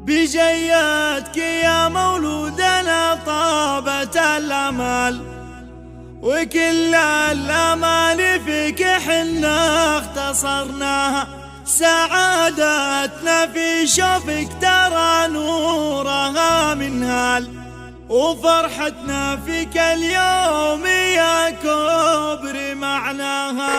بجياتك يا مولودنا طابت الامال، وكل الامال فيك حنا اختصرناها. سعادتنا في شوفك ترى نورها من هال، وفرحتنا فيك اليوم يا كبر معناها.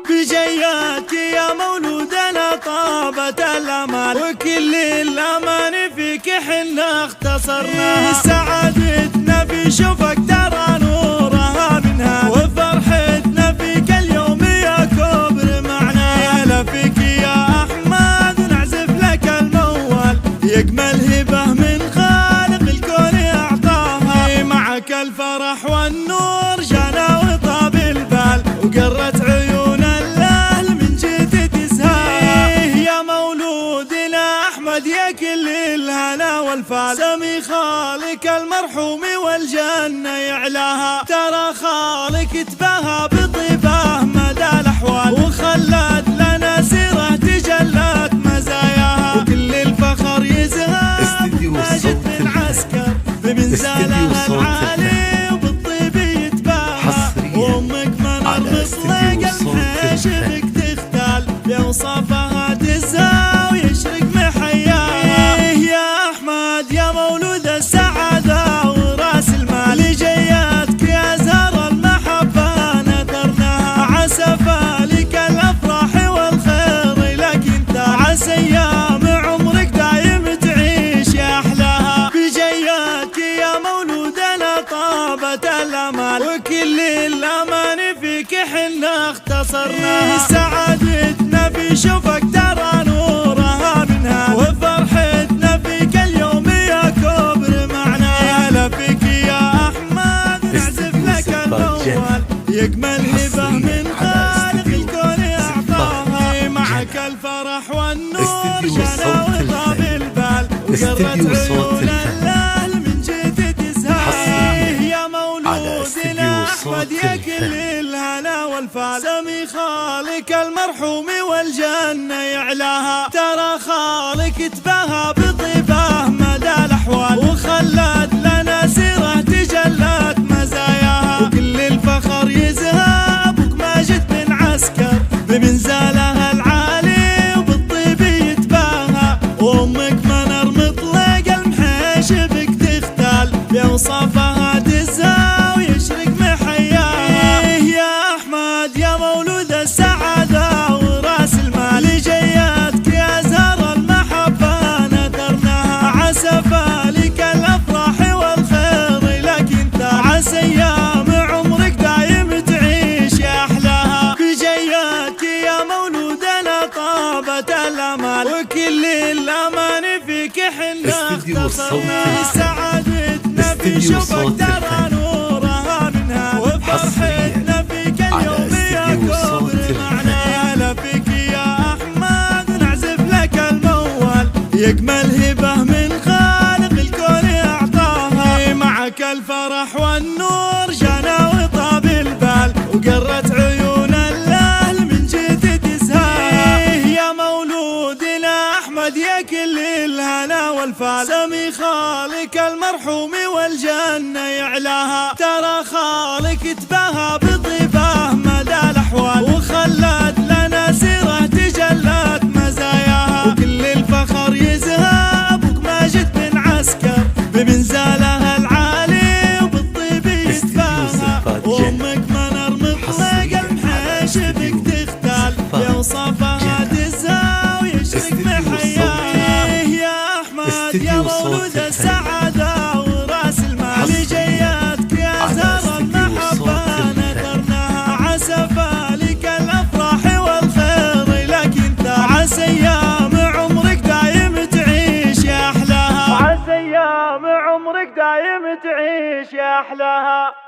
بجياتك يا مولودنا طابت الامال، وكل الامان فيك حنا اختصرناها. سعادتنا في شوفك ترى نورها منها، وفرحتنا فيك اليوم يا كبر معناها. يا فيك يا احمد نعزف لك الموال، يجمل هبه من خالق الكون اعطاها. معك الفرح والنور جانا وطاب البال، وقرت عيون الاهل من جيت تزهار. يا مولودنا احمد يا كل الهنا والفال، سمي خالق المرحوم والجنه يعلاها. ترى خالق تباهى بطيبه مدى الاحوال، وخلت لنا سيره تجلت مزاياها. وكل الفخر يزهى ماجد بن عسكر بمنزلها العالي، وبالطيب يتباهى. وامك منر مطلق المحيش بك تختال، بأوصافها تزهى ويشرق محياها. يا احمد يا مولود السعاده وراس المال، لجياتك يا زهر المحبه نثرناها. عسى فالك الافراح والخير لك انت، عسى ايام عمرك دايم تعيش يا احلاها. بجياتك يا مولودنا طابت الامال، وكل الامان فيك حنا اختصرناها. سعادتنا في شوفك ترى نورها منها، وفرحتنا فيك اليوم يا كبر معناها. يا فيك يا احمد نعزف لك الموال، يجمل هبه من خالق الكون اعطاها. معك الفرح والنور جانا وطاب البال، وقرت عيون الاهل من جيت تزهى. يا مولودنا احمد يا كل الهنا والفال، سمي خالق المرحوم والجنه يعلاها. ترى خالق تباهى بطيبه مدى الاحوال، وخلت لنا سيره تجلت مزاياها. وكل الفخر يزهى ابوك ماجد بن عسكر بمنزلها العالي، وبالطيب يتباهى. وامك منر مطلق المحيش بك تختال، بأوصافها تزهى ويشرق محياها. يا احمد يا مولود السعاده وراس المال، لجياتك يا زهر المحبه نثرناها. عسى فالك الافراح والخير لك انت، عسى ايام عمرك دايم تعيش يا احلاها. بجياتك يا مولودنا طابت الامال، وكل الامان فيك حنا اختصرناها. سعادتنا في شوفك ترى نورها منها، وفرحتنا فيك اليوم يا كبر معناها. لا فيك يا احمد نعزف لك الموال، يجمل هبه من خالق الكون اعطاها. معك الفرح والنور جانا وطاب البال، وقرت عيون الاهل من جيت تزهى. يا مولودنا احمد يا كل الهنا والفال، سمي خالق المرحوم والجنه يعلاها. ترى خالق تباهى بطيبه مدى الاحوال، وخلت لنا سيره تجلت مزاياها. وكل الفخر يزهى ابوك ماجد بن عسكر بمنزلها العالي، وبالطيب يتباهى. وامك منر مطلق المحيش بك تختال، بأوصافها تزهى ويشرق محياها. يا احمد يا مولود السعاده وراس المال، لجياتك يا زهر المحبه نثرناها. عسى فالك الافراح والخير لك انت، عسى ايام عمرك دايم تعيش يا احلاها. عسى ايام عمرك دايم تعيش يا احلاها.